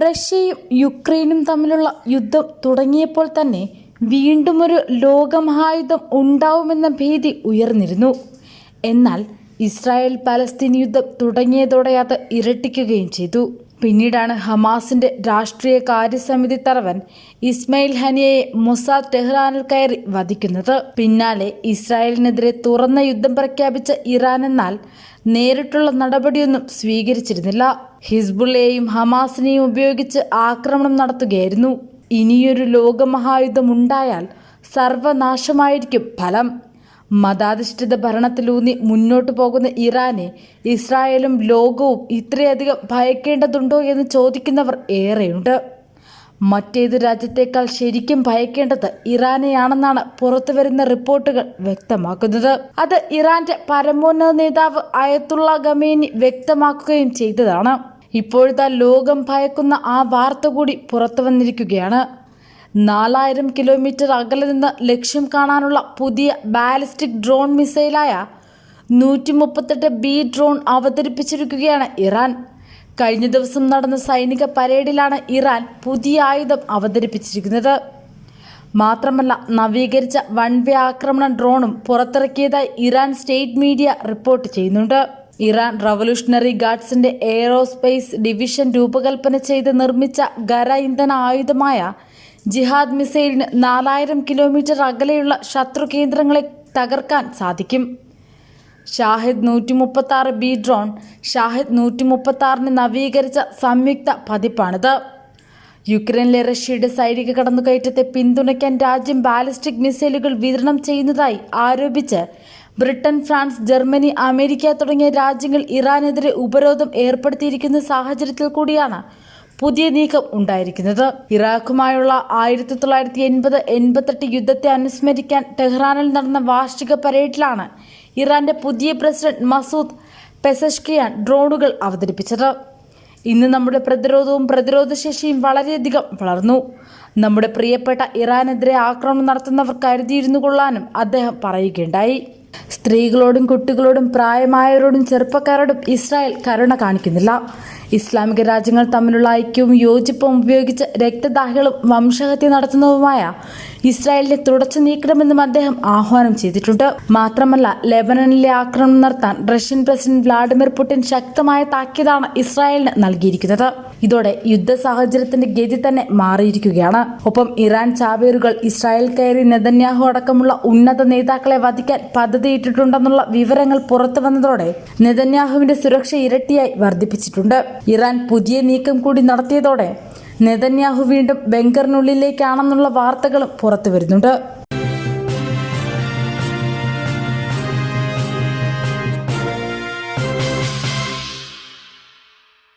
റഷ്യയും യുക്രൈനും തമ്മിലുള്ള യുദ്ധം തുടങ്ങിയപ്പോൾ തന്നെ വീണ്ടും ഒരു ലോകമഹായുദ്ധം ഉണ്ടാവുമെന്ന ഭീതി ഉയർന്നിരുന്നു. എന്നാൽ ഇസ്രായേൽ പലസ്തീൻ യുദ്ധം തുടങ്ങിയതോടെ അത് ഇരട്ടിക്കുകയും ചെയ്തു. പിന്നീടാണ് ഹമാസിന്റെ രാഷ്ട്രീയ കാര്യസമിതി തലവൻ ഇസ്മയിൽ ഹനിയയെ മൊസാദ് ടെഹ്റാനിൽ കയറി വധിക്കുന്നത്. പിന്നാലെ ഇസ്രായേലിനെതിരെ തുറന്ന യുദ്ധം പ്രഖ്യാപിച്ച ഇറാൻ എന്നാൽ നേരിട്ടുള്ള നടപടിയൊന്നും സ്വീകരിച്ചിരുന്നില്ല. ഹിസ്ബുള്ളയെയും ഹമാസിനെയും ഉപയോഗിച്ച് ആക്രമണം നടത്തുകയായിരുന്നു. ഇനിയൊരു ലോകമഹായുദ്ധം ഉണ്ടായാൽ സർവനാശമായിരിക്കും ഫലം. മതാധിഷ്ഠിത ഭരണത്തിലൂന്നി മുന്നോട്ടു പോകുന്ന ഇറാനെ ഇസ്രായേലും ലോകവും ഇത്രയധികം ഭയക്കേണ്ടതുണ്ടോ എന്ന് ചോദിക്കുന്നവർ ഏറെയുണ്ട്. മറ്റേതു രാജ്യത്തേക്കാൾ ശരിക്കും ഭയക്കേണ്ടത് ഇറാനെയാണെന്നാണ് പുറത്തുവരുന്ന റിപ്പോർട്ടുകൾ വ്യക്തമാക്കുന്നത്. അത് ഇറാന്റെ പരമോന്നത നേതാവ് അയത്തുള്ള ഖമേനി വ്യക്തമാക്കുകയും ചെയ്തതാണ്. ഇപ്പോഴത്തെ ലോകം ഭയക്കുന്ന ആ വാർത്ത കൂടി പുറത്തു വന്നിരിക്കുകയാണ്. 4000 കിലോമീറ്റർ അകലെ നിന്ന് ലക്ഷ്യം കാണാനുള്ള പുതിയ ബാലിസ്റ്റിക് ഡ്രോൺ മിസൈലായ 138B ഡ്രോൺ അവതരിപ്പിച്ചിരിക്കുകയാണ് ഇറാൻ. കഴിഞ്ഞ ദിവസം നടന്ന സൈനിക പരേഡിലാണ് ഇറാൻ പുതിയ ആയുധം അവതരിപ്പിച്ചിരിക്കുന്നത്. മാത്രമല്ല, നവീകരിച്ച വൺവേ ആക്രമണ ഡ്രോണും പുറത്തിറക്കിയതായി ഇറാൻ സ്റ്റേറ്റ് മീഡിയ റിപ്പോർട്ട് ചെയ്യുന്നുണ്ട്. ഇറാൻ റവല്യൂഷണറി ഗാർഡ്സിന്റെ എയ്റോസ്പേസ് ഡിവിഷൻ രൂപകൽപ്പന ചെയ്ത് നിർമ്മിച്ച ഖര ഇന്ധന ആയുധമായ ജിഹാദ് മിസൈലിന് 4000 കിലോമീറ്റർ അകലെയുള്ള ശത്രു കേന്ദ്രങ്ങളെ തകർക്കാൻ സാധിക്കും. ഷാഹിദ് 136B ഡ്രോൺ ഷാഹിദ് 136ന് നവീകരിച്ച സംയുക്ത പതിപ്പാണിത്. യുക്രൈനിലെ റഷ്യയുടെ സൈനിക കടന്നുകയറ്റത്തെ പിന്തുണയ്ക്കാൻ രാജ്യം ബാലിസ്റ്റിക് മിസൈലുകൾ വിതരണം ചെയ്യുന്നതായി ആരോപിച്ച് ബ്രിട്ടൻ, ഫ്രാൻസ്, ജർമ്മനി, അമേരിക്ക തുടങ്ങിയ രാജ്യങ്ങൾ ഇറാനെതിരെ ഉപരോധം ഏർപ്പെടുത്തിയിരിക്കുന്ന സാഹചര്യത്തിൽ കൂടിയാണ് പുതിയ നീക്കം ഉണ്ടായിരിക്കുന്നത്. ഇറാഖുമായുള്ള 1980-88 യുദ്ധത്തെ അനുസ്മരിക്കാൻ ടെഹ്റാനിൽ നടന്ന വാർഷിക പരേഡിലാണ് ഇറാന്റെ പുതിയ പ്രസിഡന്റ് മസൂദ് പെസഷ്കിയാൻ ഡ്രോണുകൾ അവതരിപ്പിച്ചത്. ഇന്ന് നമ്മുടെ പ്രതിരോധവും പ്രതിരോധശേഷിയും വളരെയധികം വളർന്നു. നമ്മുടെ പ്രിയപ്പെട്ട ഇറാനെതിരെ ആക്രമണം നടത്തുന്നവർ കരുതിയിരുന്നു കൊള്ളാനും അദ്ദേഹം പറയുകയുണ്ടായി. സ്ത്രീകളോടും കുട്ടികളോടും പ്രായമായവരോടും ചെറുപ്പക്കാരോടും ഇസ്രായേൽ കരുണ കാണിക്കുന്നില്ല. ഇസ്ലാമിക രാജ്യങ്ങൾ തമ്മിലുള്ള ഐക്യവും യോജിപ്പും ഉപയോഗിച്ച് രക്തദാഹികളും വംശഹത്യ നടത്തുന്നതുമായ ഇസ്രായേലിനെ തുടച്ചു നീക്കണമെന്നും അദ്ദേഹം ആഹ്വാനം ചെയ്തിട്ടുണ്ട്. മാത്രമല്ല, ലെബനനിലെ ആക്രമണം നടത്താൻ റഷ്യൻ പ്രസിഡന്റ് വ്ളാഡിമിർ പുടിൻ ശക്തമായ താക്കീതാണ് ഇസ്രായേലിന് നൽകിയിരിക്കുന്നത്. ഇതോടെ യുദ്ധ സാഹചര്യത്തിന്റെ ഗതി തന്നെ മാറിയിരിക്കുകയാണ്. ഒപ്പം ഇറാൻ ചാവേറുകൾ ഇസ്രായേൽ കയറി നെതന്യാഹു അടക്കമുള്ള ഉന്നത നേതാക്കളെ വധിക്കാൻ പദ്ധതിയിട്ടിട്ടുണ്ടെന്നുള്ള വിവരങ്ങൾ പുറത്തു വന്നതോടെ നെതന്യാഹുവിന്റെ സുരക്ഷ ഇരട്ടിയായി വർദ്ധിപ്പിച്ചിട്ടുണ്ട്. ഇറാൻ പുതിയ നീക്കം കൂടി നടത്തിയതോടെ നെതന്യാഹു വീണ്ടും ബങ്കറിനുള്ളിലേക്കാണെന്നുള്ള വാർത്തകളും പുറത്തു വരുന്നുണ്ട്.